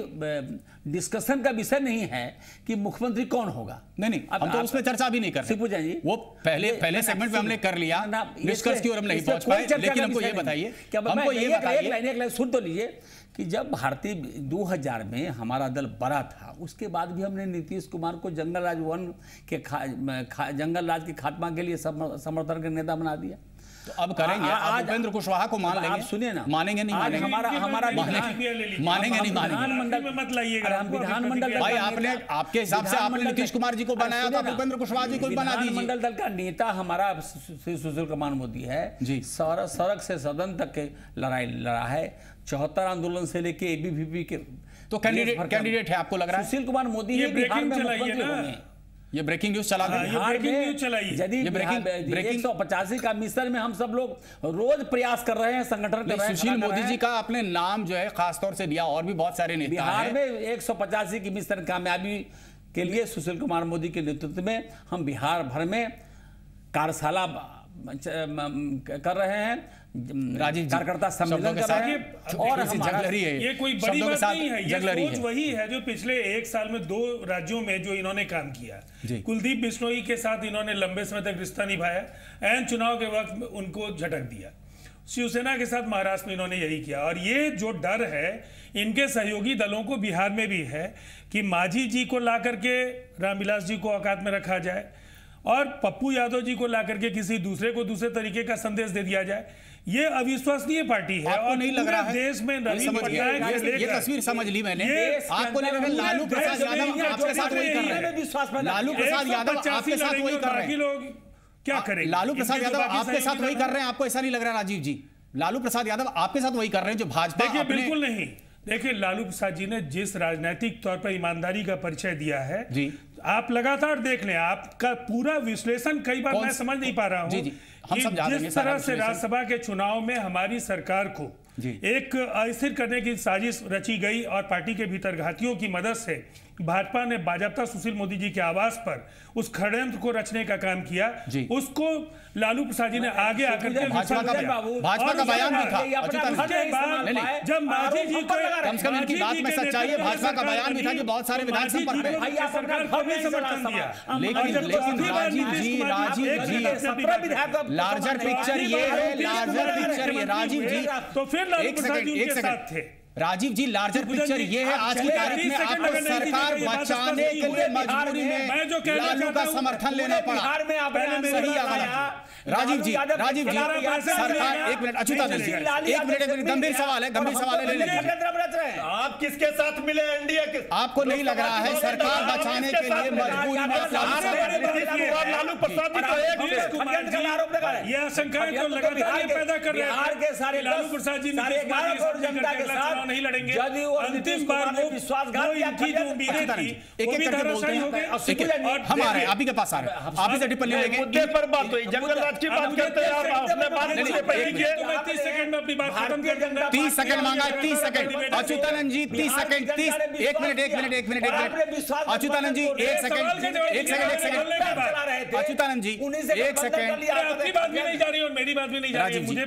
डिस्कशन का विषय नहीं है कि मुख्यमंत्री कौन होगा। नहीं, हम तो उसमें चर्चा भी नहीं कर रहे। शिवपूजन जी, वो पहले सेगमेंट में हमने कर लिया, निष्कर्ष की ओर हम नहीं पहुंच पाए। लेकिन हमको ये बताइए, हमको ये बताइए, एक लाइन सुन तो लीजिए कि जब भारतीय 2000 में हमारा दल बड़ा था, उसके बाद भी हमने नीतीश कुमार को जंगल राज वन के जंगल राज के खात्मा के लिए समर्थन का नेता बना दिया। तो अब करेंगे, आज उपेंद्र कुशवाहा को मान लेंगे। आप सुनिए ना, मानेंगे नहीं मानेंगे, हमारा मानेंगे नहीं विधानमंडल में मत लाइएगा। विधानमंडल भाई आपके हिसाब से आपने नीतीश कुमार जी को बनाया था, उपेंद्र कुशवाहा जी को भी बना दीजिए। विधानमंडल दल का नेता हमारा श्री सुशील कुमार मोदी है जी। सड़क से सदन तक के लड़ाई लड़ा है, 74 आंदोलन से लेके ABVP के। तो कैंडिडेट है आपको लग रहा है सुशील कुमार मोदी है बिहार में मुख्यमंत्री होंगे। ये ब्रेकिंग न्यूज चला दें, यदि 185 का मिशन में हम सब लोग रोज प्रयास कर रहे हैं, संगठन कर रहे हैं। सुशील मोदी जी का आपने नाम जो है खासतौर से लिया, और भी बहुत सारे नेता बिहार में 185 की मिशन कामयाबी के लिए सुशील कुमार मोदी के नेतृत्व में हम बिहार भर में कार्यशाला कर रहे हैं, राजीव कार्यकर्ता सम्मेलन कर रहे हैं। और ये कोई बड़ी बात नहीं है, ये सोच वही है जो पिछले 1 साल में 2 राज्यों में जो इन्होंने काम किया। कुलदीप बिश्नोई के साथ इन्होंने लंबे समय तक रिश्ता निभाया, एन चुनाव के वक्त उनको झटक दिया। शिवसेना के साथ महाराष्ट्र में इन्होंने यही किया। और ये जो डर है इनके सहयोगी दलों को बिहार में भी है कि मांझी जी को ला करके रामविलास जी को औकात में रखा जाए और पप्पू यादव जी को ला करके किसी दूसरे को दूसरे तरीके का संदेश दे दिया जाए। ये अविश्वसनीय पार्टी है और नहीं लग रहा है देश में नवीन पटनायक ये तस्वीर समझ ली मैंने। आपको नहीं लग रहा लालू प्रसाद यादव आपके साथ वही कर रहे हैं? लालू प्रसाद यादव आपके साथ वही कर रहे हैं? लोग क्या करेंगे? लालू प्रसाद यादव आपके साथ वही कर रहे हैं? आपको ऐसा नहीं लग रहा राजीव जी, लालू प्रसाद यादव आपके साथ वही कर रहे हैं जो भाजपा? देखिए बिल्कुल नहीं। देखिए लालू प्रसाद जी ने जिस राजनीतिक तौर पर ईमानदारी का परिचय दिया है जी, आप लगातार देख लें, आपका पूरा विश्लेषण कई बार मैं समझ नहीं पा रहा हूं कि जिस तरह से राज्यसभा के चुनाव में हमारी सरकार को एक अस्थिर करने की साजिश रची गई और पार्टी के भीतर घातियों की मदद से भाजपा ने बाजाबता सुशील मोदी जी के आवास पर उस षड्यंत्र को रचने का काम किया, उसको लालू प्रसाद जी ने आगे आकर के भाजपा का बयान भी था। जब मांझी जी को कम से कम इनकी बात में सच्चाई है, भाजपा का बयान भी था कि बहुत सारे विधायक संपर्क में सरकार को भी समर्थन दिया। लेकिन राजीव जी लार्जर पिक्चर ये है, लार्जर पिक्चर ये राजीव जी, तो फिर लालू प्रसाद जी उनके साथ थे। राजीव जी लार्जर पिक्चर ये है, आज की तारीख में आपको सरकार बचाने के लिए मजबूरी में लालू का समर्थन लेना पड़ा। सही या गलत? राजीव जी सरकार, एक मिनट अच्युतानंद जी, एक मिनट गंभीर सवाल है, ले लीजिए। आप किसके साथ मिले एनडीए के? आपको नहीं लग रहा है सरकार बचाने के लिए मजबूरी में लालू प्रसाद जी तो ये आशंकाएं तो लगातार पैदा कर रहे हैं। लालू प्रसाद जी नहीं लड़ेंगे, अंतिम बार वो विश्वासघात की जो उम्मीदें थी वो भी धराशायी हो गए। हम आ रहे हैं, आप ही के पास आ रहे हैं, आप ही से टिप्पणी लेंगे। मुद्दे पर बात हुई, जंगल राज की बात करते हैं आप, अपने बात नहीं पहले किए। तो मैं 30 सेकंड में अपनी बात खत्म कर दूंगा। 30 सेकंड मांगा, 30 सेकंड। अच्युतानंद जी 30 सेकंड, 30 एक मिनट अच्युतानंद जी 1 सेकंड। अच्युतानंद जी 1 सेकंड। आपकी बात भी नहीं जा रही और मेरी बात भी नहीं जा रही है। मुझे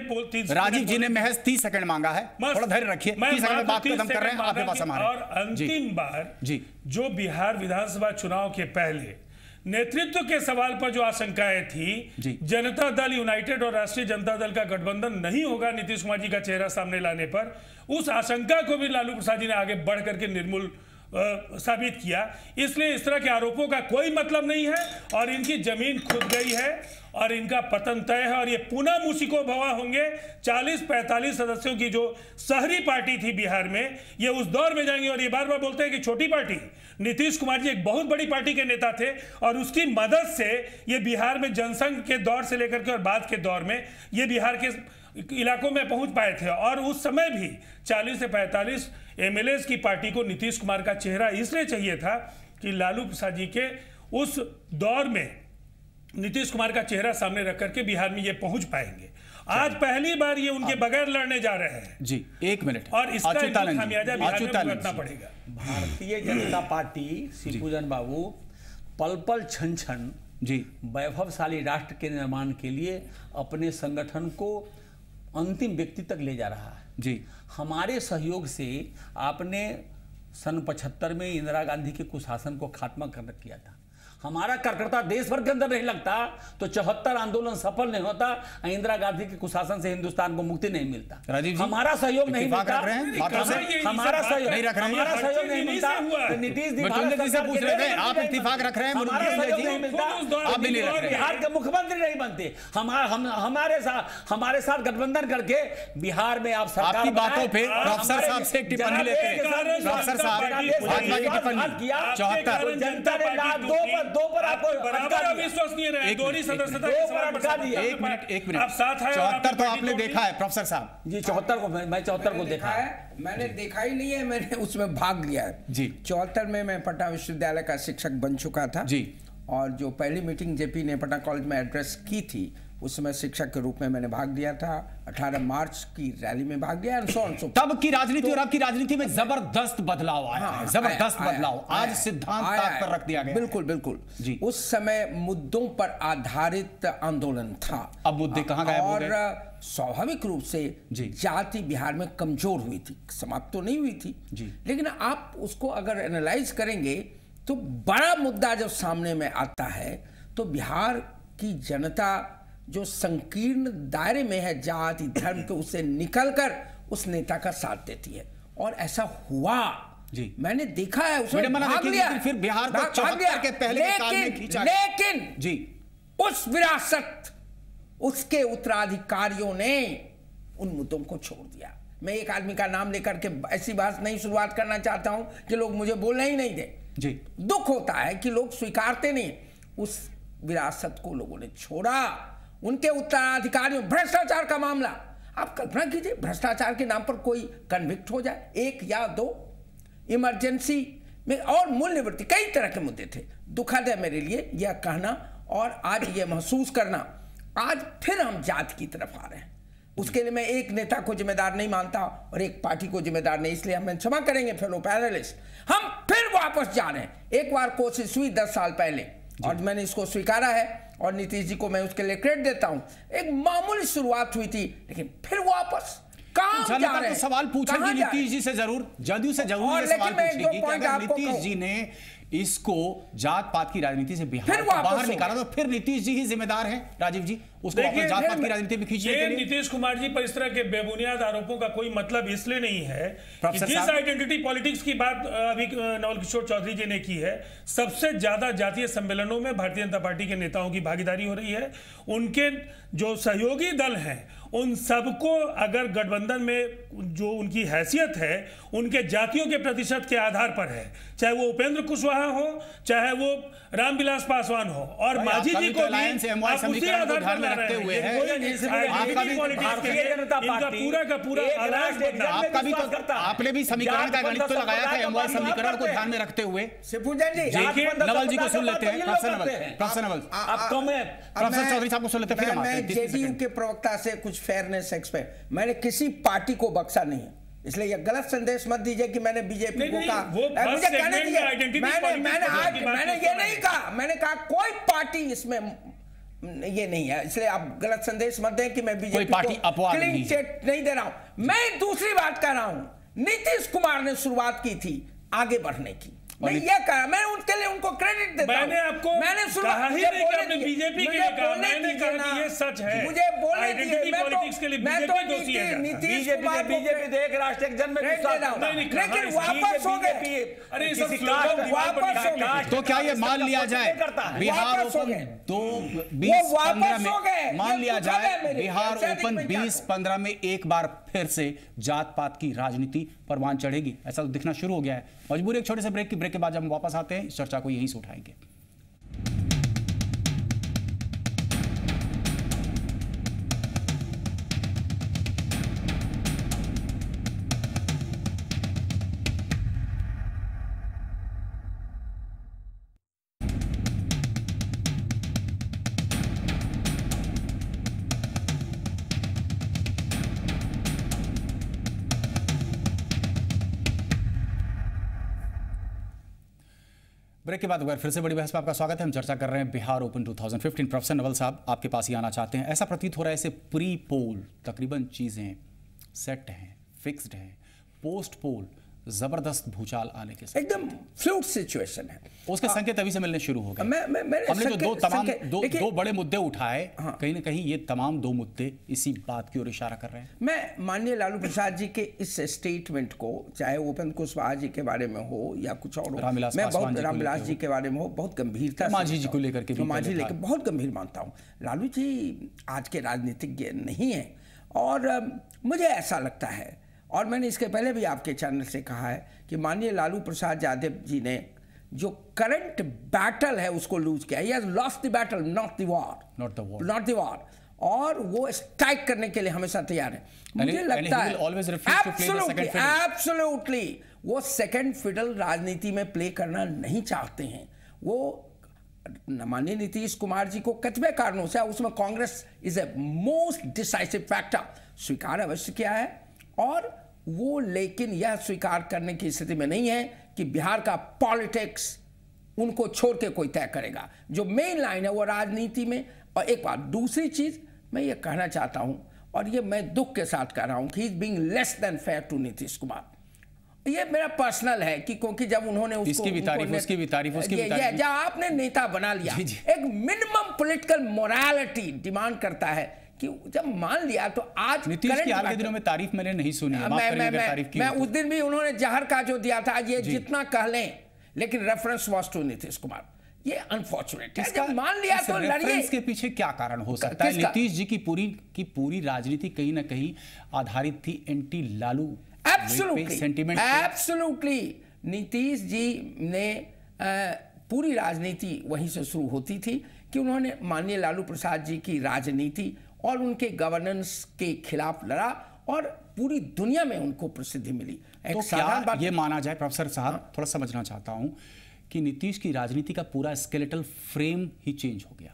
राजीव जी ने महज 30 सेकंड मांगा है, थोड़ा धैर्य रखिए। 30 सेकंड में बात खत्म कर रहे हैं, आपके पास हमारे। और अंतिम बार जो बिहार विधानसभा चुनाव के पहले नेतृत्व के सवाल पर जो आशंकाएं थी, जनता दल यूनाइटेड और राष्ट्रीय जनता दल का गठबंधन नहीं होगा नीतीश कुमार जी का चेहरा सामने लाने पर, उस आशंका को भी लालू प्रसाद जी ने आगे बढ़ करके निर्मूल साबित किया। इसलिए इस तरह के आरोपों का कोई मतलब नहीं है और इनकी जमीन खुद गई है और इनका पतन तय है और ये पुनः मुसीको भवा होंगे। 40-45 सदस्यों की जो शहरी पार्टी थी बिहार में, ये उस दौर में जाएंगे। और ये बार बार बोलते हैं कि छोटी पार्टी, नीतीश कुमार जी एक बहुत बड़ी पार्टी के नेता थे और उसकी मदद से ये बिहार में जनसंघ के दौर से लेकर के और बाद के दौर में ये बिहार के इलाकों में पहुंच पाए थे। और उस समय भी 40 से 45 एमएलएस की पार्टी को नीतीश कुमार का चेहरा इसलिए चाहिए था कि लालू प्रसाद जी के उस दौर में नीतीश कुमार का चेहरा सामने रख करके बिहार में ये पहुंच पाएंगे। आज पहली बार ये उनके बगैर लड़ने जा रहे हैं। जी 1 मिनट। और इसका खामियाजा बिहार में भुगतना पड़ेगा। भारतीय जनता पार्टी शिवपूजन बाबू पल पल क्षण क्षण वैभवशाली राष्ट्र के निर्माण के लिए अपने संगठन को अंतिम व्यक्ति तक ले जा रहा है जी। हमारे सहयोग से आपने सन 75 में इंदिरा गांधी के कुशासन को खात्मा किया था। हमारा कार्यकर्ता देश भर के अंदर नहीं लगता तो 74 आंदोलन सफल नहीं होता, इंदिरा गांधी के कुशासन से हिंदुस्तान को मुक्ति नहीं मिलता। राजीव जी, हमारा सहयोग नहीं मिलता, हमारा सहयोग नहीं मिलता। नीतीश जी से पूछ रहे थे, आप इत्तेफाक रख रहे हैं, हमारा सहयोग नहीं मिलता, आप भी नहीं रख रहे। बिहार के मुख्यमंत्री नहीं बनते। हमारे साथ गठबंधन करके बिहार में आप सरकार आपकी बातों पे प्रोफेसर साहब से एक टिप्पणी लेते हैं। प्रोफेसर साहब भाजपा की टिप्पणी 74 जनता ने दो पर आपको बराबर अविश्वसनीय रहे, दोहरी सदस्यता एक मिनट आप साथ है। 74 तो आपने देखा है प्रोफेसर साहब जी, 74 को मैं 74 को देखा है। मैंने देखा ही नहीं है, मैंने उसमें भाग लिया है जी। 74 में मैं पटना विश्वविद्यालय का शिक्षक बन चुका था जी, और जो पहली मीटिंग जेपी ने पटना कॉलेज में एड्रेस की थी उसमें शिक्षक के रूप में मैंने भाग लिया था। 18 मार्च की रैली में भाग लिया। तब की राजनीति और अब की राजनीति में जबरदस्त बदलाव आया है, जबरदस्त बदलाव। आज सिद्धांत ताक पर रख दिया गया। बिल्कुल बिल्कुल जी। उस समय मुद्दों पर आधारित आंदोलन था। अब मुद्दे कहां गए? और स्वाभाविक रूप से जाति बिहार में कमजोर हुई थी, समाप्त तो नहीं हुई थी जी। लेकिन आप उसको अगर एनालाइज करेंगे तो बड़ा मुद्दा जब सामने में आता है तो बिहार की जनता जो संकीर्ण दायरे में है जाति धर्म के, उससे निकलकर उस नेता का साथ देती है। और ऐसा हुआ जी, मैंने देखा है। उसमें भाग लिया, फिर बिहार को 74 के पहले के काल में खींचा। लेकिन जी उस विरासत उसके उत्तराधिकारियों ने उन मुद्दों को छोड़ दिया। मैं एक आदमी का नाम लेकर के ऐसी बात नहीं शुरुआत करना चाहता हूं कि लोग मुझे बोलने ही नहीं दे जी। दुख होता है कि लोग स्वीकारते नहीं। उस विरासत को लोगों ने छोड़ा। उनके उत्तराधिकारियों, भ्रष्टाचार का मामला, आप कल्पना कीजिए भ्रष्टाचार के नाम पर कोई कन्विक्ट हो जाए, 1 या 2 इमरजेंसी में, और मूल्यवृद्धि, कई तरह के मुद्दे थे। दुखद है मेरे लिए यह कहना और आज ये महसूस करना। आज फिर हम जाति की तरफ आ रहे हैं। उसके लिए मैं एक नेता को जिम्मेदार नहीं मानता और एक पार्टी को जिम्मेदार नहीं, इसलिए हमें क्षमा करेंगे फेलो पैनलिस्ट। हम फिर वापस जा रहे हैं। एक बार कोशिश हुई 10 साल पहले और मैंने इसको स्वीकारा है और नीतीश जी को मैं उसके लिए क्रेडिट देता हूं। एक मामूली शुरुआत हुई थी लेकिन फिर वापस कहां जा रहे हैं? सवाल पूछेगी नीतीश जी से जरूर, जदयू से जरूर ये सवाल पूछेगी कि अगर नीतीश जी ने इसको जात पात की राजनीति से बिहार को बाहर निकाला तो फिर नीतीश जी ही जिम्मेदार हैं। राजीव जी उसको वापस जात पात की राजनीति में खींचने के लिए नीतीश कुमार जी पर इस तरह के बेबुनियाद आरोपों का कोई मतलब इसलिए नहीं है कि जिस आइडेंटिटी पॉलिटिक्स की बात अभी नवल किशोर चौधरी जी ने की है, सबसे ज्यादा जातीय सम्मेलनों में भारतीय जनता पार्टी के नेताओं की भागीदारी हो रही है। उनके जो सहयोगी दल हैं उन सबको अगर गठबंधन में जो उनकी हैसियत है उनके जातियों के प्रतिशत के आधार पर है, चाहे वो उपेंद्र कुशवाहा हो चाहे वो रामविलास पासवान हो और मांझी जी को उसी आधार पर ला रहे हैं। आपने भी समीकरण का गणित तो लगाया था एमवाई समीकरण को ध्यान में रखते हुए। नवल जी को सुन लेते हैं। प्रोफेसर नवल, प्रोफेसर चौधरी साहब को सुन लेते हैं। मैं जेडीयू के प्रवक्ता से कुछ फेयरनेस एक्सपेक्ट, मैंने किसी पार्टी को बख्शा नहीं है, इसलिए ये गलत संदेश मत दीजिए कि मैंने बीजेपी को कहा। मुझे कहने दीजिए, मैंने ये नहीं कहा, मैंने कहा कोई पार्टी इसमें ये नहीं है, इसलिए आप गलत संदेश मत दें कि मैं बीजेपी को क्लीन चिट नहीं दे रहा हूं। मैं दूसरी बात कह रहा हूं, नीतीश कुमार ने शुरुआत की थी आगे बढ़ने की, मैं ये कहा, मैं उनके लिए उनको क्रेडिट देता हूं। मैंने आपको कहा ही नहीं कि आपने बीजेपी के लिए कहा, मैंने कहा कि ये सच है। मुझे बोलने दीजिए, पॉलिटिक्स के लिए बीजेपी दोषी है। बीजेपी देख राष्ट्रीय जन में लेकिन वापस हो गए। अरे वापस हो गए तो क्या ये मान लिया जाए बिहार ओपन 2015 में, मान लिया जाए बिहार ओपन 2015 में एक बार फिर से जात पात की राजनीति परवान चढ़ेगी? ऐसा तो दिखना शुरू हो गया है। मजबूर एक छोटे से ब्रेक के बाद जब हम वापस आते हैं इस चर्चा को यहीं से उठाएंगे। ब्रेक के बाद एक बार फिर से बड़ी बहस में आपका स्वागत है। हम चर्चा कर रहे हैं बिहार ओपन 2015। प्रोफेसर नवल साहब, आपके पास ही आना चाहते हैं। ऐसा प्रतीत हो रहा है ऐसे प्री पोल तकरीबन चीज़ें सेट हैं, फिक्स्ड हैं, पोस्ट पोल जबरदस्त भूचाल आने के साथ एकदम फ्लूइड सिचुएशन है। उसके संकेत अभी से मिलने शुरू हो गए। हमने जो दो बड़े मुद्दे उठाए, कहीं ना कहीं ये तमाम दो मुद्दे इसी बात की ओर इशारा कर रहे हैं। मैं माननीय लालू प्रसाद जी के इस स्टेटमेंट को, चाहे उपेंद्र कुशवाहा जी के बारे में हो या कुछ और हो, मैं बहुत रामविलास जी के बारे में हो, बहुत गंभीरता मांझी जी को लेकर के मांझी लेकर बहुत गंभीर मानता हूँ। लालू जी आज के राजनीतिज्ञ नहीं है और मुझे ऐसा लगता है, और मैंने इसके पहले भी आपके चैनल से कहा है कि माननीय लालू प्रसाद यादव जी ने जो करंट बैटल है उसको लूज किया। He has lost the battle, not the war. और वो स्ट्राइक करने के लिए हमेशा तैयार है। मुझे लगता है एब्सोल्युटली वो सेकंड फिडल राजनीति में प्ले करना नहीं चाहते हैं। वो माननीय नीतीश कुमार जी को कतिपय कारणों से, उसमें Congress is a most decisive factor, स्वीकार अवश्य किया है, और वो लेकिन यह स्वीकार करने की स्थिति में नहीं है कि बिहार का पॉलिटिक्स उनको छोड़ के कोई तय करेगा। जो मेन लाइन है वो राजनीति में। और एक बात, दूसरी चीज मैं ये कहना चाहता हूं, और ये मैं दुख के साथ कह रहा हूं, कि he is being less than fair to Nitish Kumar. ये मेरा पर्सनल है कि क्योंकि जब उन्होंने उसको उसकी भी तारीफ जब आपने नेता बना लिया, एक मिनिमम पॉलिटिकल मोरालिटी डिमांड करता है कि जब मान लिया तो आज नीतीश की हाल के दिनों में तारीफ मैंने नहीं सुनी है। मैं उस दिन भी उन्होंने जहर का जो दिया था, ये जितना कह लें, लेकिन reference was to Nitish Kumar. ये अनफॉर्चुनेट है। मान लिया तो लड़िए। इसके पीछे क्या कारण हो सकता है? नीतीश जी की पूरी राजनीति कहीं ना कहीं आधारित थी anti Lalu sentiment. Absolutely Nitish ji ने पूरी राजनीति वहीं से शुरू होती थी कि उन्होंने माननीय लालू प्रसाद जी की राजनीति और उनके गवर्नेंस के खिलाफ लड़ा और पूरी दुनिया में उनको प्रसिद्धि मिली। तो क्या ये माना जाए प्रोफेसर साहब, थोड़ा समझना चाहता हूं कि नीतीश की राजनीति का पूरा स्केलेटल फ्रेम ही चेंज हो गया?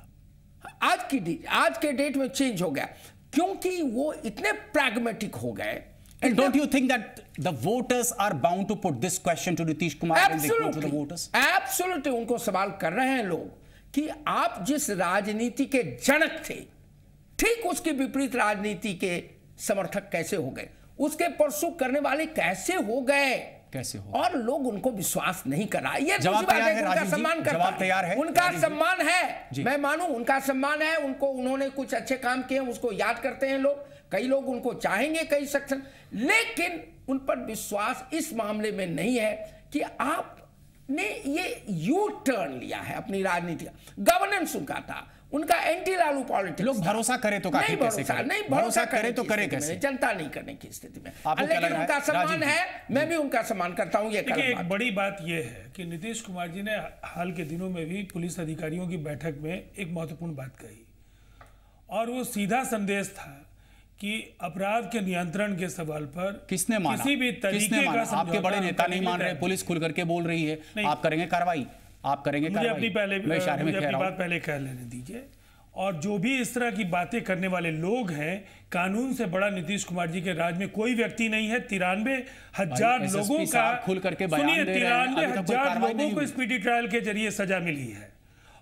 आज के डेट में चेंज हो गया क्योंकि वो इतने प्रैग्मेटिक हो गए। And don't you think that the voters are bound to put this question to Nitish Kumar when they go to the voters? Absolutely, उनको सवाल कर रहे हैं लोग कि आप जिस राजनीति के जनक थे, ठीक उसके विपरीत राजनीति के समर्थक कैसे हो गए, उसके परसू करने वाले कैसे हो गए, और लोग उनको विश्वास नहीं कर रहा। ये जवाब तैयार है, उनका सम्मान करता, जवाब तैयार है, उनका सम्मान है, मैं मानूं उनका सम्मान है, उनको उन्होंने कुछ अच्छे काम किए उसको याद करते हैं लोग, कई लोग उनको चाहेंगे, कई सेक्शन, लेकिन उन पर विश्वास इस मामले में नहीं है कि आपने ये यू टर्न लिया है अपनी राजनीति का। गवर्नेंस उनका था, उनका एंटी लालू पॉलिटिक्स। लोग भरोसा करे तो काफी कैसे करे? नहीं भरोसा करे तो करे कैसे? जनता नहीं करने की स्थिति में, लेकिन उनका सम्मान है, मैं भी उनका सम्मान करता हूं। ये एक बड़ी बात यह है कि नीतीश कुमार जी ने हाल के दिनों में भी पुलिस अधिकारियों की बैठक में एक महत्वपूर्ण बात कही, और वो सीधा संदेश था कि अपराध के नियंत्रण के सवाल पर किसने माना, किसी भी तरीके का आपके बड़े नेता नहीं मान रहे, पुलिस खुल करके बोल रही है, आप करेंगे कार्रवाई, आप करेंगे कार्रवाई। मुझे अपनी बात पहले कह लेने दीजिए। और जो भी इस तरह की बातें करने वाले लोग हैं, कानून से बड़ा नीतीश कुमार जी के राज में कोई व्यक्ति नहीं है। 93,000 लोगों का, खुल करके सुनिए, 93,000 लोगों को स्पीडी ट्रायल के जरिए सजा मिली है,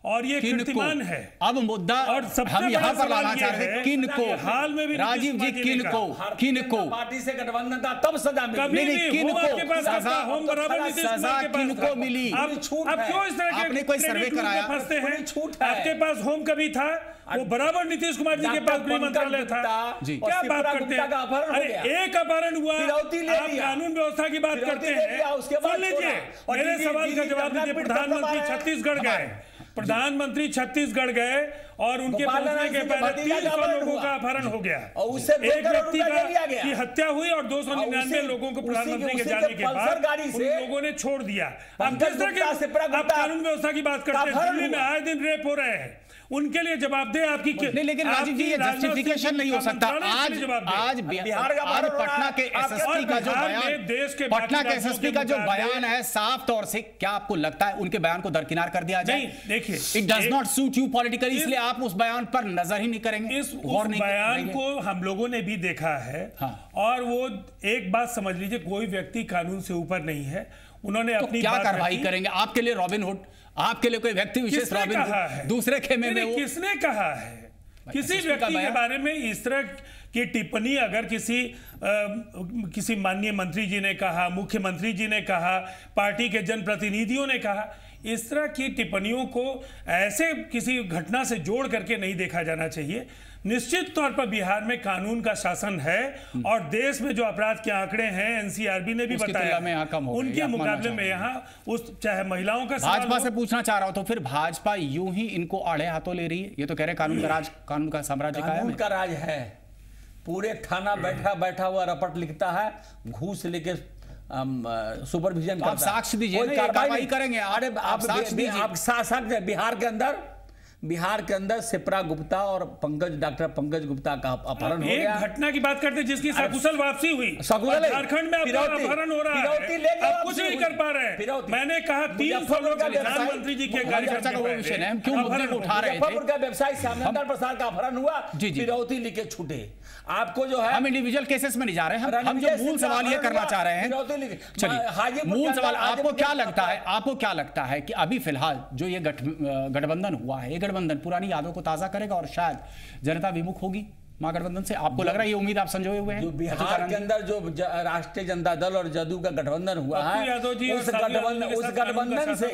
और ये कीर्तिमान है। अब मुद्दा और हम यहाँ पर लाना चाह रहे हैं, किनको, हाल में भी राजीव जी, किनको पार्टी से गठबंधन था तब सजा मिली, किनको सजा किनको मिली? अब क्यों इस तरह आपने कोई सर्वे कराया? फंसते हैं, आपके पास होम कभी था, वो बराबर नीतीश कुमार जी के पास गृह मंत्रालय था। क्या बात करते हैं? एक अपहरण हुआ, आप कानून व्यवस्था की बात करते हैं। सुन लीजिए, मेरे सवाल का जवाब दीजिए। प्रधानमंत्री छत्तीसगढ़ गए, प्रधानमंत्री छत्तीसगढ़ गए और उनके पहुंचने के पहले 300 लोगों का अपहरण हो गया, एक व्यक्ति की हत्या हुई और 299 लोगों को प्रधानमंत्री के जाने के बाद उन लोगों ने छोड़ दिया। अब किस तरह के आप कानून व्यवस्था की बात करते हैं? दिल्ली में आए दिन रेप हो रहे हैं, उनके लिए जवाबदेह आपकी नहीं, लेकिन राजीव जी ये जस्टिफिकेशन नहीं हो सकता। आज बिहार का पटना के एसएसपी का जो बयान, पटना के एसएसपी का जो बयान है, साफ तौर से क्या आपको लगता है उनके बयान को दरकिनार कर दिया जाए? देखिए, it does not suit you politically, इसलिए आप उस बयान पर नजर ही नहीं करेंगे? इस बयान को हम लोगों ने भी देखा है, और वो एक बात समझ लीजिए, कोई व्यक्ति कानून से ऊपर नहीं है। उन्होंने तो अपनी क्या बात कार्रवाई रखी। करेंगे? आपके लिए रॉबिनहुड, आपके लिए कोई व्यक्ति विशेष किसने रॉबिनहुड, कहा है? दूसरे खेमे में वो किसने कहा है? किसी व्यक्ति के बारे में इस तरह की टिप्पणी अगर किसी माननीय मंत्री जी ने कहा, मुख्यमंत्री जी ने कहा, पार्टी के जनप्रतिनिधियों ने कहा, इस तरह की टिप्पणियों को ऐसे किसी घटना से जोड़ करके नहीं देखा जाना चाहिए। निश्चित तौर पर बिहार में कानून का शासन है और देश में जो अपराध के आंकड़े हैं एनसीआरबी ने भी बताया उनके मुकाबले में यहाँ चाहे महिलाओं का भाजपा से पूछना चाह रहा हूं तो फिर भाजपा यूं ही इनको आड़े हाथों ले रही है? ये तो कह रहे कानून का राज, कानून का साम्राज्य कानून का राज है। पूरे थाना बैठा हुआ रपट लिखता है, घूस लेके सुपरविजन आप साक्ष्य दीजिए, कार्रवाई करेंगे। अरे आप साक्ष्य बिहार के अंदर सिप्रा गुप्ता और डॉक्टर पंकज गुप्ता का अपहरण हो गया। घटना की बात करते जिसकी सकुशल वापसी हुई, झारखंड में अपहरण हो रहा है, आप कुछ नहीं कर पा रहे हैं। मैंने कहा 300 लोग प्रधानमंत्री जी के कार्यक्रम क्यों उठा रहे थे? का व्यवसायी श्यामनंदन प्रसाद का अपहरण हुआ, फिरौती लेके छूटे। आपको जो है हम इंडिविजुअल केसेस में नहीं जा रहे हैं, हम जो मूल सवाल ये करना चाह रहे हैं, चलिए मूल सवाल आपको क्या लगता है कि अभी फिलहाल जो ये गठबंधन हुआ है, ये गठबंधन पुरानी यादों को ताजा करेगा और शायद जनता विमुख होगी महागठबंधन से? आपको लग रहा है ये उम्मीद आप संजोए हुए हैं? जो बिहार के अंदर जो राष्ट्रीय जनता दल और जदयू का गठबंधन हुआ है, उस गठबंधन से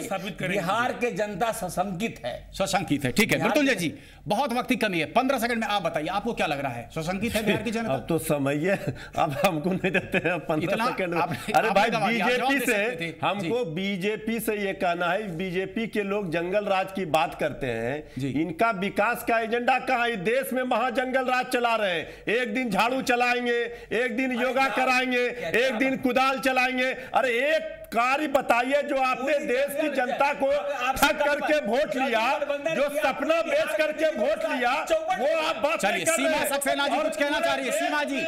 बिहार के जनता सशंकित है। ठीक है मृत्युंजय जी, बहुत वक्त की कमी है, 15 सेकंड में आप बताइए आपको क्या लग रहा है? सशंकित है बिहार की जनता? अब तो समय है, अब हमको नहीं देते हैं 15 सेकंड। अरे भाई बीजेपी से हमको बीजेपी से ये कहना है, बीजेपी के लोग जंगल राज की बात करते हैं, इनका विकास का एजेंडा कहाँ? इस देश में महाजंगल राज चला रहे हैं। एक दिन झाड़ू चलाएंगे, एक दिन योगा कराएंगे, एक दिन कुदाल चलाएंगे। अरे एक कार्य बताइए जो आपने देश की जनता को ठग करके वोट लिया, जो सपना बेच करके वोट लिया, वो आप बात। चलिए सीमा सक्सेना जी कुछ कहना चाह रही है। सीमा जी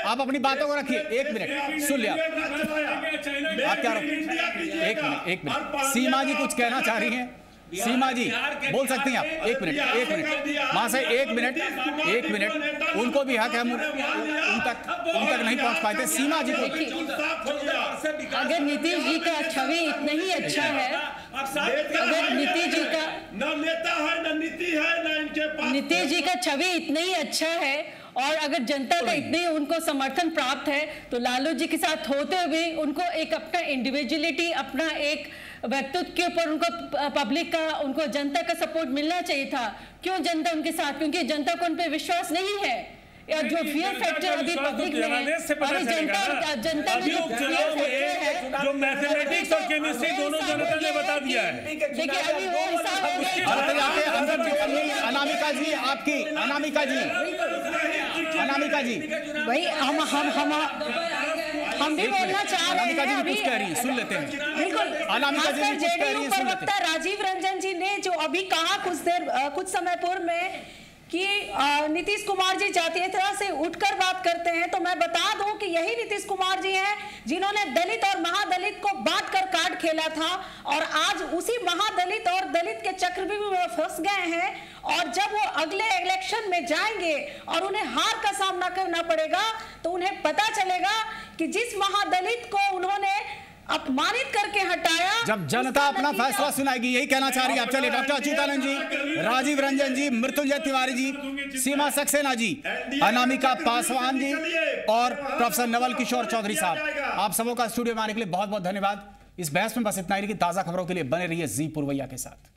आप अपनी बातों को रखिए, 1 मिनट सुन लिया आप क्या, एक मिनट सीमा जी कुछ कहना चाह रही हैं? सीमा जी बोल सकती हैं आप? 1 मिनट वहां से 1 मिनट उनको भी हक है, उन तक नहीं पहुंच पाए थे। सीमा जी को अगर नीतीश जी का छवि इतना ही अच्छा है, अगर नीतीश जी का न नेता है न नीति है न इनके पास, नीतीश जी का छवि इतना ही अच्छा है और अगर जनता का इतने उनको समर्थन प्राप्त है तो लालू जी के साथ होते हुए उनको एक अपना इंडिविजुअलिटी, अपना एक व्यक्तित्व के ऊपर उनको पब्लिक का, उनको जनता का सपोर्ट मिलना चाहिए था। क्यों जनता उनके साथ? क्योंकि जनता को उन पर विश्वास नहीं है या जो फियर फैक्टर अभी पब्लिक में है, अभी जनता में जो फियर फैक्टर है, जो मैथमेटिक्स और केमिस्ट्री दोनों जनता ने बता दिया है। देखिए अभी वो हिसाब अनामिका जी भाई हम भी बोलना चाह रहे हैं। अभी कुछ कह रही हैं, सुन लेते हैं। बिल्कुल अनामिका जी कुछ कह रही हैं, प्रवक्ता राजीव रंजन जी ने जो अभी कहा कुछ समय पूर्व में कि नीतीश कुमार जी जातीयता से उठकर बात करते हैं, तो मैं बता दूं कि यही नीतीश कुमार जी हैं जिन्होंने दलित और महादलित को बांट कर कार्ड खेला था और आज उसी महादलित और दलित के चक्रव्यूह में फंस गए हैं। और जब वो अगले इलेक्शन में जाएंगे और उन्हें हार का सामना करना पड़ेगा तो उन्हें पता चलेगा कि जिस महादलित को उन्होंने अपमानित करके हटाया, जब जनता अपना फैसला सुनाएगी, यही कहना चाह रही है आप। चलिए डॉक्टर अच्युतानंद जी, राजीव रंजन जी, मृत्युंजय तिवारी जी, सीमा सक्सेना जी, अनामिका पासवान जी और प्रोफेसर नवल किशोर चौधरी साहब, आप सबों का स्टूडियो में आने के लिए बहुत बहुत धन्यवाद। इस बहस में बस इतना ही, कि ताजा खबरों के लिए बने रहिए जी पुरवैया के साथ।